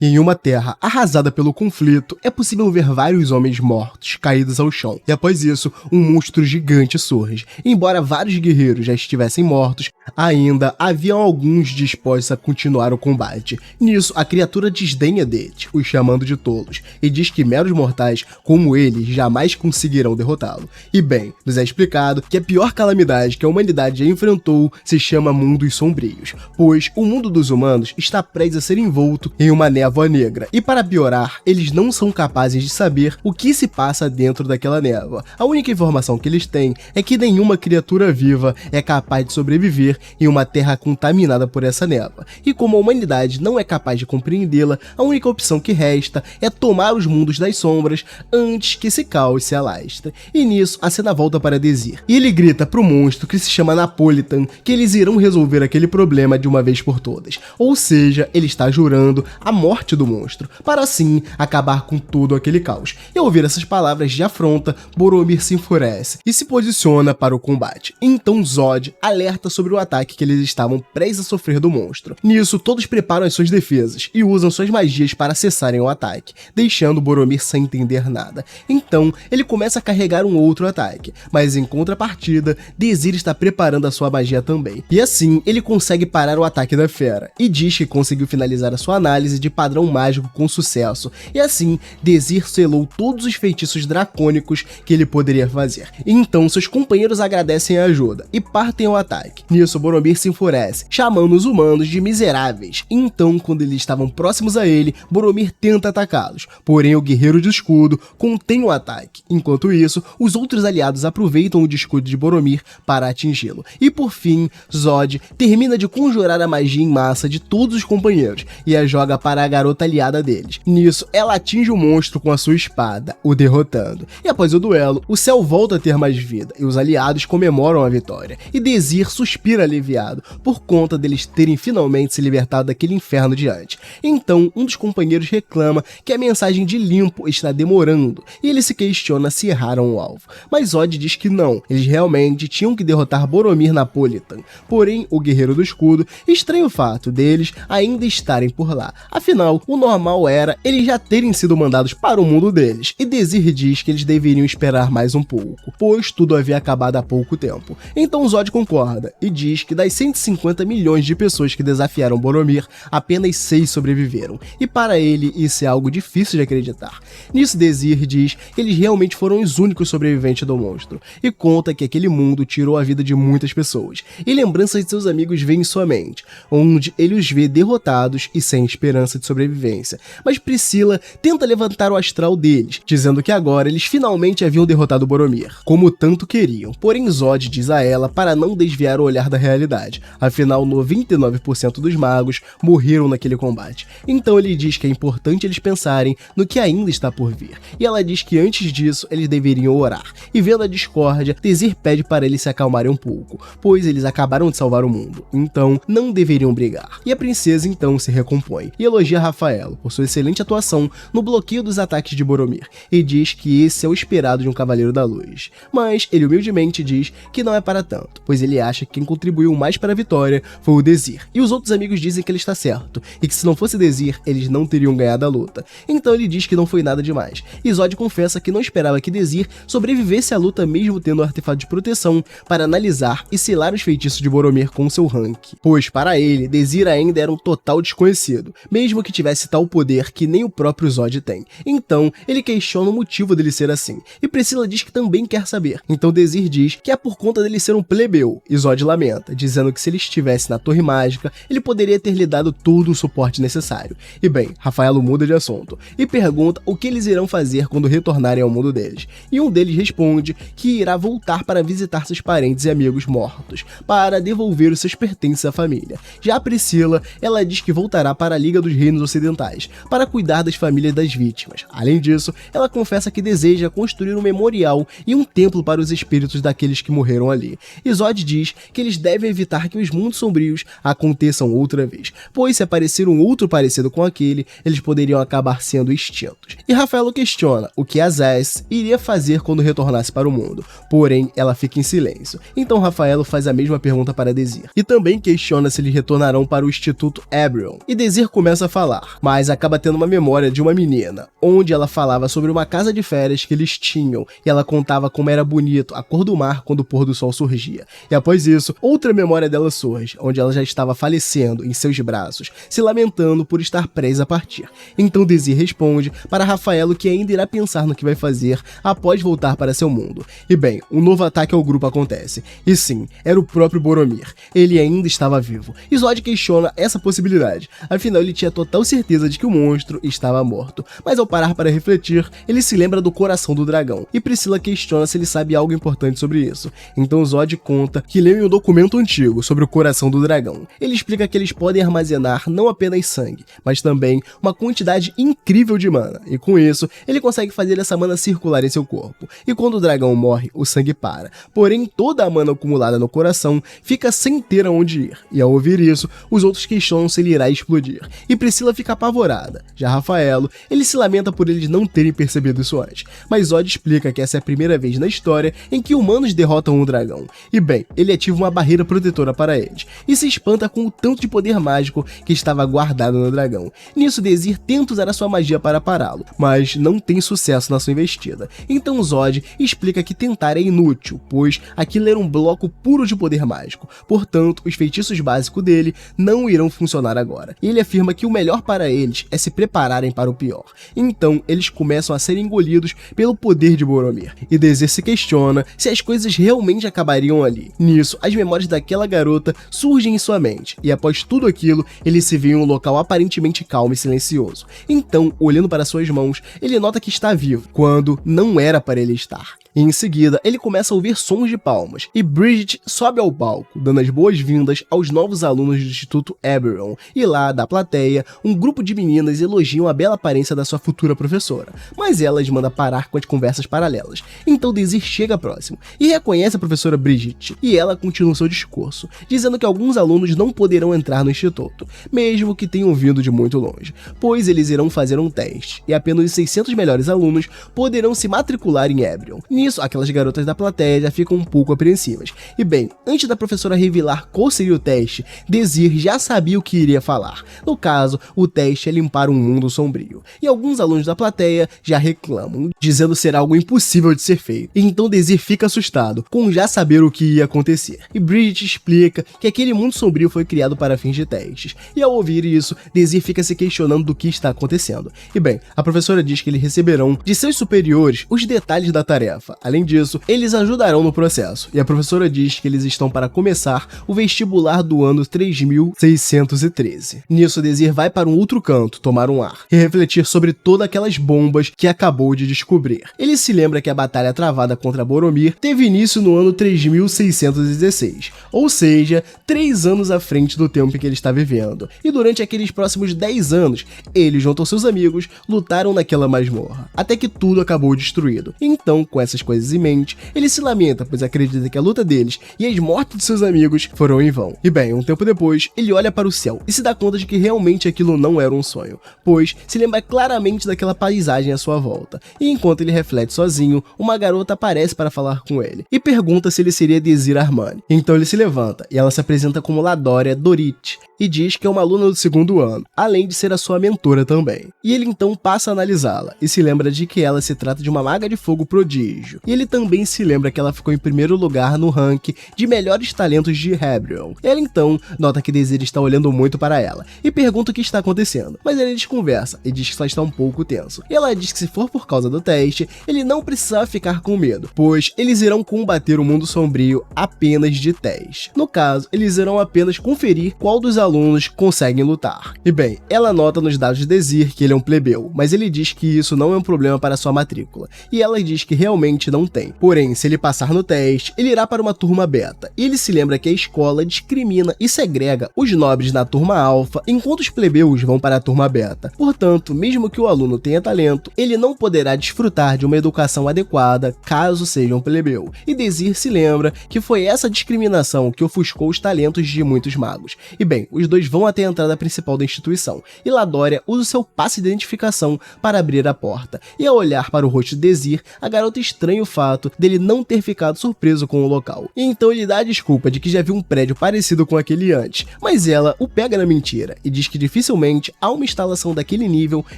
Em uma terra arrasada pelo conflito, é possível ver vários homens mortos, caídos ao chão, e após isso, um monstro gigante surge. Embora vários guerreiros já estivessem mortos, ainda haviam alguns dispostos a continuar o combate. Nisso, a criatura desdenha deles, os chamando de tolos, e diz que meros mortais, como eles, jamais conseguirão derrotá-lo. E bem, nos é explicado que a pior calamidade que a humanidade já enfrentou se chama Mundos Sombrios, pois o mundo dos humanos está prestes a ser envolto em uma névoa negra, e para piorar, eles não são capazes de saber o que se passa dentro daquela névoa. A única informação que eles têm é que nenhuma criatura viva é capaz de sobreviver em uma terra contaminada por essa névoa, e como a humanidade não é capaz de compreendê-la, a única opção que resta é tomar os mundos das sombras antes que esse caos se alastre. E nisso, a cena volta para Desir, e ele grita pro monstro que se chama Napolitan que eles irão resolver aquele problema de uma vez por todas, ou seja, ele está jurando a morte do monstro, para assim acabar com todo aquele caos. E ao ouvir essas palavras de afronta, Boromir se enfurece e se posiciona para o combate. Então Zod alerta sobre o ataque que eles estavam prestes a sofrer do monstro. Nisso, todos preparam as suas defesas e usam suas magias para cessarem o ataque, deixando Boromir sem entender nada. Então, ele começa a carregar um outro ataque, mas em contrapartida, Desir está preparando a sua magia também. E assim, ele consegue parar o ataque da fera, e diz que conseguiu finalizar a sua análise de padrão mágico com sucesso, e assim Desir selou todos os feitiços dracônicos que ele poderia fazer. Então seus companheiros agradecem a ajuda e partem ao ataque. Nisso Boromir se enfurece, chamando os humanos de miseráveis. Então, quando eles estavam próximos a ele, Boromir tenta atacá-los, porém o guerreiro de escudo contém o ataque. Enquanto isso, os outros aliados aproveitam o escudo de Boromir para atingi-lo. E por fim, Zod termina de conjurar a magia em massa de todos os companheiros e a joga para a garota aliada deles. Nisso, ela atinge o monstro com a sua espada, o derrotando. E após o duelo, o céu volta a ter mais vida e os aliados comemoram a vitória. E Desir suspira aliviado por conta deles terem finalmente se libertado daquele inferno de antes. Então, um dos companheiros reclama que a mensagem de Limpo está demorando e ele se questiona se erraram o alvo. Mas Zod diz que não, eles realmente tinham que derrotar Boromir Napolitan. Porém, o guerreiro do escudo estranha o fato deles ainda estarem por lá. Afinal, o normal era eles já terem sido mandados para o mundo deles, e Desir diz que eles deveriam esperar mais um pouco, pois tudo havia acabado há pouco tempo. Então Zod concorda, e diz que das 150 milhões de pessoas que desafiaram Boromir, apenas 6 sobreviveram, e para ele isso é algo difícil de acreditar. Nisso Desir diz que eles realmente foram os únicos sobreviventes do monstro, e conta que aquele mundo tirou a vida de muitas pessoas, e lembranças de seus amigos vêm em sua mente, onde ele os vê derrotados e sem esperança de sobrevivência. Mas Priscila tenta levantar o astral deles, dizendo que agora eles finalmente haviam derrotado Boromir, como tanto queriam. Porém Zod diz a ela para não desviar o olhar da realidade, afinal 99% dos magos morreram naquele combate. Então ele diz que é importante eles pensarem no que ainda está por vir, e ela diz que antes disso eles deveriam orar. E vendo a discórdia, Desir pede para eles se acalmarem um pouco, pois eles acabaram de salvar o mundo, então não deveriam brigar. E a princesa então se recompõe e elogia Rafaelo por sua excelente atuação no bloqueio dos ataques de Boromir, e diz que esse é o esperado de um Cavaleiro da Luz. Mas ele humildemente diz que não é para tanto, pois ele acha que quem contribuiu mais para a vitória foi o Desir, e os outros amigos dizem que ele está certo, e que se não fosse Desir, eles não teriam ganhado a luta. Então ele diz que não foi nada demais, e Zod confessa que não esperava que Desir sobrevivesse à luta mesmo tendo o artefato de proteção para analisar e selar os feitiços de Boromir com seu rank, pois para ele, Desir ainda era um total desconhecido, mesmo que tivesse tal poder que nem o próprio Zod tem. Então, ele questiona o motivo dele ser assim, e Priscila diz que também quer saber. Então Desir diz que é por conta dele ser um plebeu, e Zod lamenta, dizendo que se ele estivesse na Torre Mágica, ele poderia ter lhe dado todo o suporte necessário. E bem, Rafaelo muda de assunto, e pergunta o que eles irão fazer quando retornarem ao mundo deles. E um deles responde que irá voltar para visitar seus parentes e amigos mortos, para devolver os seus pertences à família. Já a Priscila, ela diz que voltará para a Liga dos Reinos Ocidentais, para cuidar das famílias das vítimas. Além disso, ela confessa que deseja construir um memorial e um templo para os espíritos daqueles que morreram ali. E Zod diz que eles devem evitar que os mundos sombrios aconteçam outra vez, pois se aparecer um outro parecido com aquele, eles poderiam acabar sendo extintos. E Rafaelo questiona o que Azaz iria fazer quando retornasse para o mundo, porém ela fica em silêncio. Então Rafaelo faz a mesma pergunta para Desir, e também questiona se eles retornarão para o Instituto Eberron. E Desir começa a falar falar, mas acaba tendo uma memória de uma menina, onde ela falava sobre uma casa de férias que eles tinham, e ela contava como era bonito a cor do mar quando o pôr do sol surgia. E após isso, outra memória dela surge, onde ela já estava falecendo em seus braços, se lamentando por estar prestes a partir. Então Désir responde para Rafaelo que ainda irá pensar no que vai fazer após voltar para seu mundo. E bem, um novo ataque ao grupo acontece. E sim, era o próprio Boromir. Ele ainda estava vivo. E Zod questiona essa possibilidade. Afinal, ele tinha total certeza de que o monstro estava morto. Mas ao parar para refletir, ele se lembra do coração do dragão. E Priscila questiona se ele sabe algo importante sobre isso. Então Zod conta que leu em um documento antigo sobre o coração do dragão. Ele explica que eles podem armazenar não apenas sangue, mas também uma quantidade incrível de mana. E com isso, ele consegue fazer essa mana circular em seu corpo. E quando o dragão morre, o sangue para. Porém, toda a mana acumulada no coração fica sem ter aonde ir. E ao ouvir isso, os outros questionam se ele irá explodir. E Priscila fica apavorada. Já Rafaelo, ele se lamenta por eles não terem percebido isso antes. Mas Zod explica que essa é a primeira vez na história em que humanos derrotam um dragão. E bem, ele ativa uma barreira protetora para eles. E se espanta com o tanto de poder mágico que estava guardado no dragão. Nisso, Désir tenta usar a sua magia para pará-lo, mas não tem sucesso na sua investida. Então Zod explica que tentar é inútil, pois aquilo era um bloco puro de poder mágico. Portanto, os feitiços básicos dele não irão funcionar agora. E ele afirma que o melhor para eles é se prepararem para o pior. Então, eles começam a ser engolidos pelo poder de Boromir. E Désir se questiona se as coisas realmente acabariam ali. Nisso, as memórias daquela garota surgem em sua mente. E após tudo aquilo, ele se vê em um local aparentemente calmo e silencioso. Então, olhando para suas mãos, ele nota que está vivo, quando não era para ele estar. E em seguida, ele começa a ouvir sons de palmas, e Bridget sobe ao palco, dando as boas-vindas aos novos alunos do Instituto Eberron. E lá, da plateia, um grupo de meninas elogiam a bela aparência da sua futura professora, mas ela as manda parar com as conversas paralelas. Então Désir chega próximo e reconhece a professora Bridget, e ela continua seu discurso, dizendo que alguns alunos não poderão entrar no instituto, mesmo que tenham vindo de muito longe, pois eles irão fazer um teste, e apenas os 600 melhores alunos poderão se matricular em Eberron. Nisso, aquelas garotas da plateia já ficam um pouco apreensivas. E bem, antes da professora revelar qual seria o teste, Désir já sabia o que iria falar. No caso, o teste é limpar um mundo sombrio. E alguns alunos da plateia já reclamam, dizendo ser algo impossível de ser feito. E então Désir fica assustado, com já saber o que ia acontecer. E Bridget explica que aquele mundo sombrio foi criado para fins de testes. E ao ouvir isso, Désir fica se questionando do que está acontecendo. E bem, a professora diz que eles receberão de seus superiores os detalhes da tarefa. Além disso, eles ajudarão no processo, e a professora diz que eles estão para começar o vestibular do ano 3613. Nisso, Désir vai para um outro canto, tomar um ar, e refletir sobre todas aquelas bombas que acabou de descobrir. Ele se lembra que a batalha travada contra Boromir teve início no ano 3616, ou seja, 3 anos à frente do tempo em que ele está vivendo, e durante aqueles próximos 10 anos, ele junto aos seus amigos lutaram naquela masmorra, até que tudo acabou destruído. Então, com essas coisas em mente, ele se lamenta, pois acredita que a luta deles e as mortes de seus amigos foram em vão. E bem, um tempo depois, ele olha para o céu e se dá conta de que realmente aquilo não era um sonho, pois se lembra claramente daquela paisagem à sua volta. E enquanto ele reflete sozinho, uma garota aparece para falar com ele e pergunta se ele seria Désir Armani. Então ele se levanta e ela se apresenta como Ladoria Dorit e diz que é uma aluna do 2º ano, além de ser a sua mentora também. E ele então passa a analisá-la e se lembra de que ela se trata de uma maga de fogo prodígio. E ele também se lembra que ela ficou em primeiro lugar no ranking de melhores talentos de Eberron. Ela então nota que Désir está olhando muito para ela e pergunta o que está acontecendo, mas ele desconversa e diz que só está um pouco tenso. E ela diz que se for por causa do teste, ele não precisava ficar com medo, pois eles irão combater o mundo sombrio apenas de teste. No caso, eles irão apenas conferir qual dos alunos conseguem lutar. E bem, ela nota nos dados de Désir que ele é um plebeu, mas ele diz que isso não é um problema para sua matrícula, e ela diz que realmente não tem. Porém, se ele passar no teste, ele irá para uma turma beta, e ele se lembra que a escola discrimina e segrega os nobres na turma alfa, enquanto os plebeus vão para a turma beta. Portanto, mesmo que o aluno tenha talento, ele não poderá desfrutar de uma educação adequada caso seja um plebeu. E Désir se lembra que foi essa discriminação que ofuscou os talentos de muitos magos. E bem, os dois vão até a entrada principal da instituição, e Ladoria usa o seu passe de identificação para abrir a porta. E ao olhar para o rosto de Désir, a garota estranha estranho fato dele não ter ficado surpreso com o local. Então ele dá a desculpa de que já viu um prédio parecido com aquele antes, mas ela o pega na mentira e diz que dificilmente há uma instalação daquele nível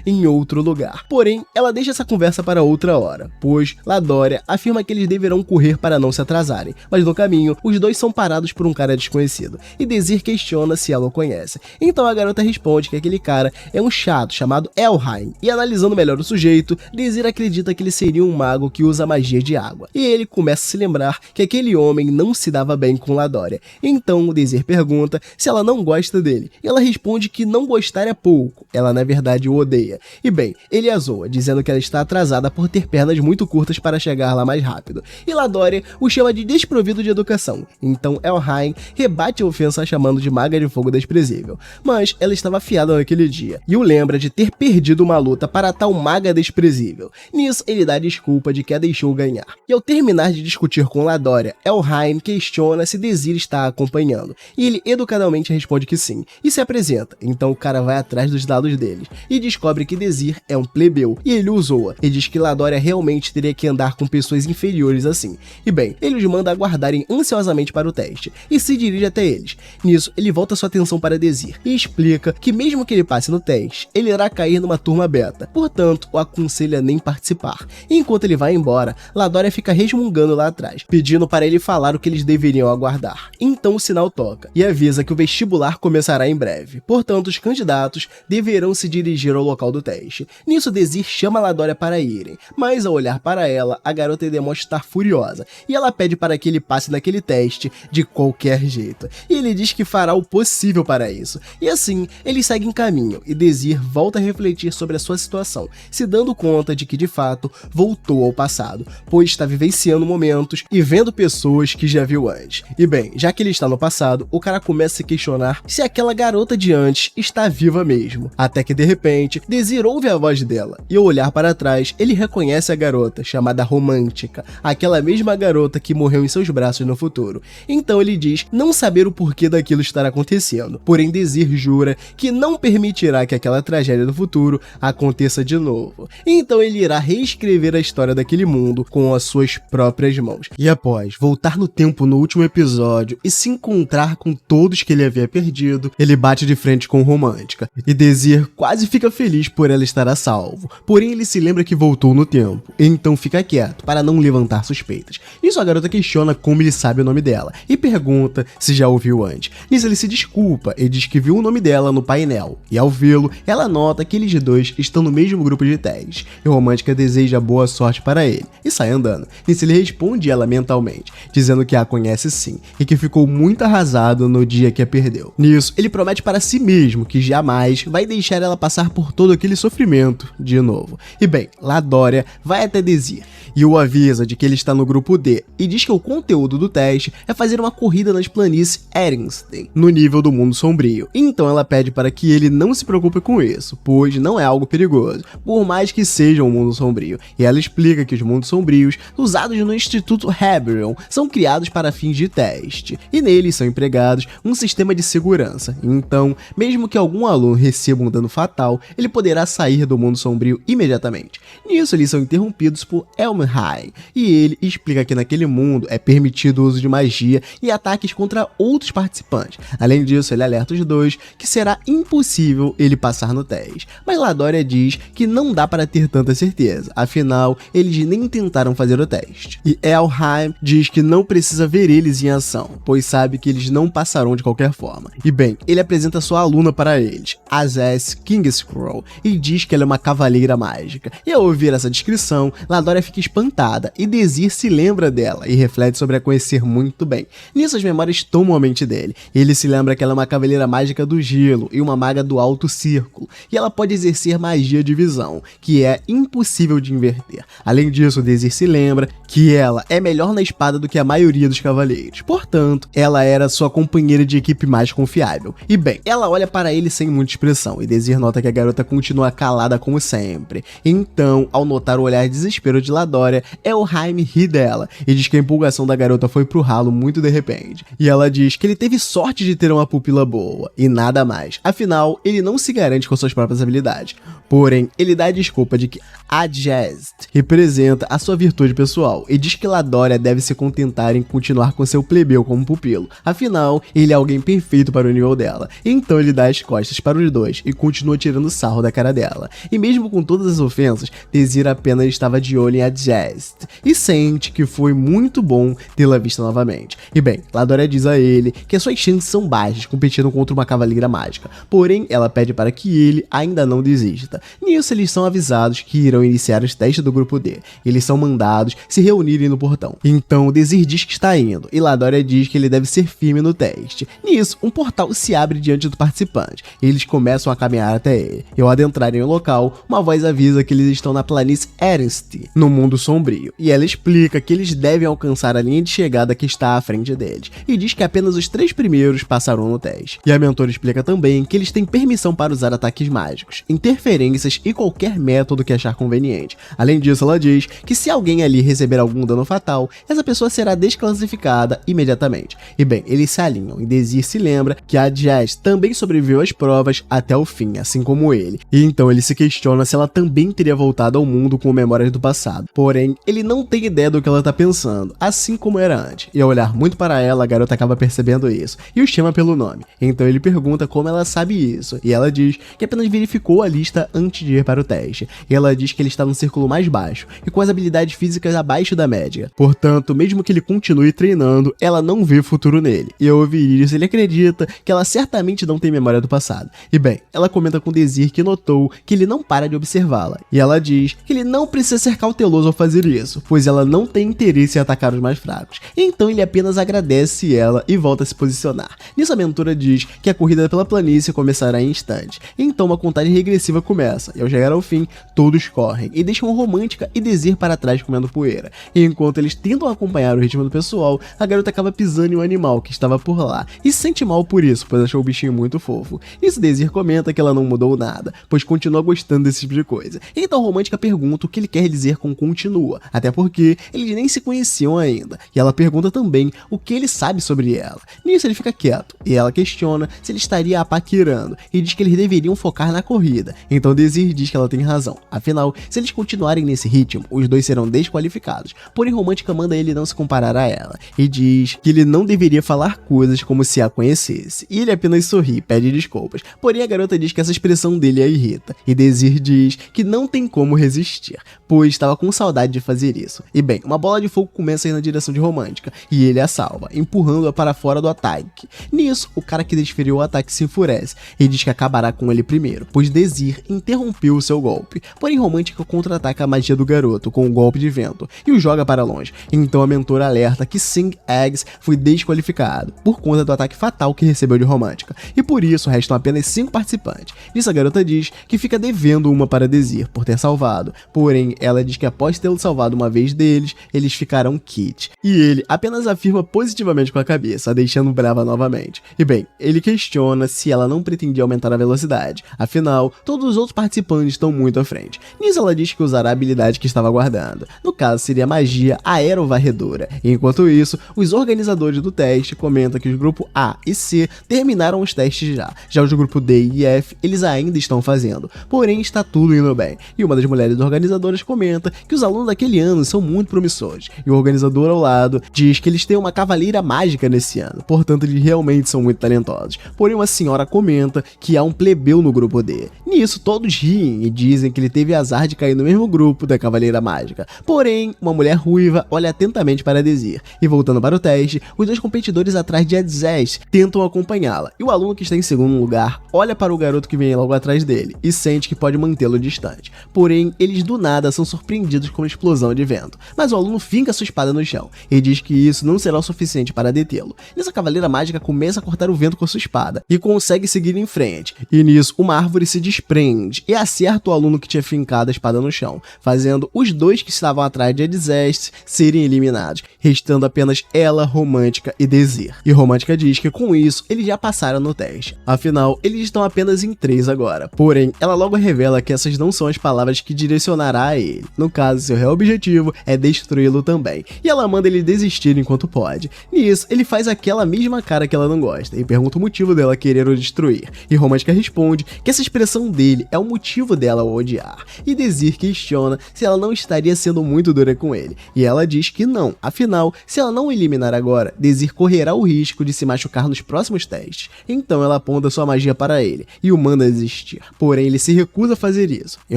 em outro lugar. Porém, ela deixa essa conversa para outra hora, pois Ladória afirma que eles deverão correr para não se atrasarem, mas no caminho, os dois são parados por um cara desconhecido, e Desir questiona se ela o conhece. Então a garota responde que aquele cara é um chato chamado Elhain, e analisando melhor o sujeito, Desir acredita que ele seria um mago que usa magia de água, e ele começa a se lembrar que aquele homem não se dava bem com Ladória. Então o Desir pergunta se ela não gosta dele, e ela responde que não gostar é pouco, ela na verdade o odeia. E bem, ele a zoa, dizendo que ela está atrasada por ter pernas muito curtas para chegar lá mais rápido, e Ladória o chama de desprovido de educação. Então Elhain rebate a ofensa chamando de maga de fogo desprezível, mas ela estava afiada naquele dia, e o lembra de ter perdido uma luta para tal maga desprezível. Nisso ele dá a desculpa de que a deixou ganhar. E ao terminar de discutir com Ladória, Elhain questiona se Desir está acompanhando, e ele educadamente responde que sim, e se apresenta. Então o cara vai atrás dos dados deles, e descobre que Desir é um plebeu, e ele o zoa, e diz que Ladória realmente teria que andar com pessoas inferiores assim. E bem, ele os manda aguardarem ansiosamente para o teste, e se dirige até eles. Nisso, ele volta sua atenção para Desir, e explica que mesmo que ele passe no teste, ele irá cair numa turma beta, portanto, o aconselha a nem participar. E enquanto ele vai embora, Ladória fica resmungando lá atrás, pedindo para ele falar o que eles deveriam aguardar. Então o sinal toca, e avisa que o vestibular começará em breve, portanto os candidatos deverão se dirigir ao local do teste. Nisso Desir chama Ladória para irem, mas ao olhar para ela, a garota demonstra estar furiosa, e ela pede para que ele passe naquele teste de qualquer jeito, e ele diz que fará o possível para isso. E assim, eles seguem caminho, e Desir volta a refletir sobre a sua situação, se dando conta de que de fato voltou ao passado, pois está vivenciando momentos e vendo pessoas que já viu antes. E bem, já que ele está no passado, o cara começa a se questionar se aquela garota de antes está viva mesmo, até que de repente, Desir ouve a voz dela, e ao olhar para trás, ele reconhece a garota, chamada Romântica, aquela mesma garota que morreu em seus braços no futuro. Então ele diz não saber o porquê daquilo estar acontecendo, porém Desir jura que não permitirá que aquela tragédia do futuro aconteça de novo. Então ele irá reescrever a história daquele mundo com as suas próprias mãos. E após voltar no tempo no último episódio e se encontrar com todos que ele havia perdido, ele bate de frente com Romântica, e Desir quase fica feliz por ela estar a salvo, porém ele se lembra que voltou no tempo, então fica quieto para não levantar suspeitas. Nisso a garota questiona como ele sabe o nome dela, e pergunta se já ouviu antes. Nisso ele se desculpa e diz que viu o nome dela no painel, e ao vê-lo, ela nota que eles dois estão no mesmo grupo de teste, e Romântica deseja boa sorte para ele, e sai andando. Nisso ele responde ela mentalmente, dizendo que a conhece sim, e que ficou muito arrasado no dia que a perdeu. Nisso, ele promete para si mesmo que jamais vai deixar ela passar por todo aquele sofrimento de novo. E bem, Ladória vai até Desir, e o avisa de que ele está no grupo D, e diz que o conteúdo do teste é fazer uma corrida nas planícies Erenstein, no nível do mundo sombrio. Então ela pede para que ele não se preocupe com isso, pois não é algo perigoso, por mais que seja um mundo sombrio. E ela explica que os mundos sombrios, usados no Instituto Hebron, são criados para fins de teste, e neles são empregados um sistema de segurança. Então, mesmo que algum aluno receba um dano fatal, ele poderá sair do mundo sombrio imediatamente. Nisso, eles são interrompidos por Elhain, e ele explica que naquele mundo é permitido o uso de magia e ataques contra outros participantes. Além disso, ele alerta os dois que será impossível ele passar no teste, mas Ladória diz que não dá para ter tanta certeza, afinal, eles nem tentaram fazer o teste. E Elhain diz que não precisa ver eles em ação, pois sabe que eles não passarão de qualquer forma. E bem, ele apresenta sua aluna para eles, Azaz Kingscrow, e diz que ela é uma cavaleira mágica. E ao ouvir essa descrição, Ladória fica espantada, e Desir se lembra dela e reflete sobre a conhecer muito bem. Nisso as memórias tomam a mente dele, e ele se lembra que ela é uma cavaleira mágica do gelo e uma maga do alto círculo, e ela pode exercer magia de visão, que é impossível de inverter. Além disso, Desir se lembra que ela é melhor na espada do que a maioria dos cavaleiros, portanto, ela era sua companheira de equipe mais confiável. E bem, ela olha para ele sem muita expressão, e Desir nota que a garota continua calada como sempre. Então, ao notar o olhar de desespero de Ladória, Elhain ri dela, e diz que a empolgação da garota foi pro ralo muito de repente. E ela diz que ele teve sorte de ter uma pupila boa, e nada mais. Afinal, ele não se garante com suas próprias habilidades. Porém, ele dá a desculpa de que Adjust representa a sua virtude pessoal e diz que Ladória deve se contentar em continuar com seu plebeu como pupilo, afinal, ele é alguém perfeito para o nível dela. Então ele dá as costas para os dois e continua tirando sarro da cara dela. E mesmo com todas as ofensas, Desir apenas estava de olho em Adjust e sente que foi muito bom tê-la vista novamente. E bem, Ladória diz a ele que as suas chances são baixas competindo contra uma cavaleira mágica, porém ela pede para que ele ainda não desista. Nisso eles são avisados que irão iniciar os testes do grupo D. Eles são mandados se reunirem no portão. Então Desir diz que está indo e Ladória diz que ele deve ser firme no teste. Nisso, um portal se abre diante do participante e eles começam a caminhar até ele. E ao adentrarem no local, uma voz avisa que eles estão na planície Ernst, no mundo sombrio, e ela explica que eles devem alcançar a linha de chegada que está à frente deles, e diz que apenas os 3 primeiros passarão no teste. E a mentora explica também que eles têm permissão para usar ataques mágicos, interferências e qualquer método que achar conveniente. Além disso, ela diz que se alguém ali receber algum dano fatal, essa pessoa será desclassificada imediatamente. E bem, eles se alinham e Desir se lembra que a Jazz também sobreviveu às provas até o fim, assim como ele. E então ele se questiona se ela também teria voltado ao mundo com memórias do passado. Porém, ele não tem ideia do que ela tá pensando, assim como era antes. E ao olhar muito para ela, a garota acaba percebendo isso e o chama pelo nome. Então ele pergunta como ela sabe isso, e ela diz que apenas verificou a lista antes de ir para o teste. E ela diz que ele está no círculo mais baixo e com as habilidades físicas abaixo da média. Portanto, mesmo que ele continue treinando, ela não vê futuro nele. E ao ouvir isso, ele acredita que ela certamente não tem memória do passado. E bem, ela comenta com Desir que notou que ele não para de observá-la. E ela diz que ele não precisa ser cauteloso ao fazer isso, pois ela não tem interesse em atacar os mais fracos. Então ele apenas agradece ela e volta a se posicionar. Nisso a mentora diz que a corrida pela planície começará em instantes. Então uma contagem regressiva começa, e ao chegar ao fim, todos correm e deixam Romântica e Desir para trás comendo poeira. E enquanto eles tentam acompanhar o ritmo do pessoal, a garota acaba pisando em um animal que estava por lá e se sente mal por isso, pois achou o bichinho muito fofo. Nisso Desir comenta que ela não mudou nada, pois continua gostando desse tipo de coisa. Então Romântica pergunta o que ele quer dizer com continua, até porque eles nem se conheciam ainda. E ela pergunta também o que ele sabe sobre ela. Nisso ele fica quieto, e ela questiona se ele estaria a paquerando, e diz que eles deveriam focar na corrida. Então Desir diz que ela tem razão, afinal, se eles continuarem nesse ritmo, os dois serão desqualificados. Porém Romântica manda ele não se comparar a ela, e diz que ele não deveria falar coisas como se a conhecesse, e ele apenas sorri e pede desculpas. Porém a garota diz que essa expressão dele a irrita, e Desir diz que não tem como resistir, pois estava com saudade de fazer isso. E bem, uma bola de fogo começa a ir na direção de Romântica, e ele a salva, empurrando-a para fora do ataque. Nisso, o cara que desferiu o ataque se enfurece, e diz que acabará com ele primeiro, pois Desir interrompeu o seu golpe. Porém Romântica contra-ataca a magia do garoto com um golpe de vento, e o joga para longe. Então a mentora alerta que Sing Eggs foi desqualificado, por conta do ataque fatal que recebeu de Romântica, e por isso restam apenas 5 participantes. Nisso a garota diz que fica devendo uma para Desir, por ter salvado, porém ela diz que após tê-lo salvado uma vez deles, eles ficarão kit. E ele apenas afirma positivamente com a cabeça, deixando brava novamente. E bem, ele questiona se ela não pretendia aumentar a velocidade, afinal, todos os outros participantes estão muito à frente. Nisso ela diz que usará a habilidade que estava guardando, no caso seria a magia aerovarredora. E enquanto isso, os organizadores do teste comentam que os grupos A e C terminaram os testes já os do grupo D e F eles ainda estão fazendo, porém está tudo indo bem. E uma das mulheres organizadoras comenta que os alunos daquele ano são muito promissores, e o organizador ao lado diz que eles têm uma cavaleira mágica nesse ano, portanto eles realmente são muito talentosos. Porém uma senhora comenta que há um plebeu no grupo D. Nisso todos riem e dizem que ele teve azar de cair no mesmo grupo da cavaleira mágica. Porém, uma mulher ruiva olha atentamente para Desir, e voltando para o teste, os dois competidores atrás de Edzes tentam acompanhá-la, e o aluno que está em segundo lugar olha para o garoto que vem logo atrás dele e sente que pode mantê-lo distante. Porém, eles do nada são surpreendidos com uma explosão de vento, mas o aluno finca sua espada no chão e diz que isso não será o suficiente para detê-lo. Nisso a cavaleira mágica começa a cortar o vento com sua espada e consegue seguir em frente, e nisso uma árvore se desprende e acerta o aluno que tinha fincado a espada no chão, fazendo os dois que estavam atrás de Edzes serem eliminados, restando apenas ela, Romântica e Desir. E Romântica diz que com isso eles já passaram no teste, afinal eles estão apenas em 3 agora. Porém, ela logo revela que essas não são as palavras que direcionará a ele, no caso seu real objetivo é destruí-lo também, e ela manda ele desistir enquanto pode. Nisso, ele faz aquela mesma cara que ela não gosta e pergunta o motivo dela querer o destruir, e Romântica responde que essa expressão dele é o motivo dela o odiar, e Desir questiona se ela não estaria estaria sendo muito dura com ele, e ela diz que não, afinal, se ela não o eliminar agora, Desir correrá o risco de se machucar nos próximos testes. Então ela aponta sua magia para ele e o manda desistir, porém ele se recusa a fazer isso. Em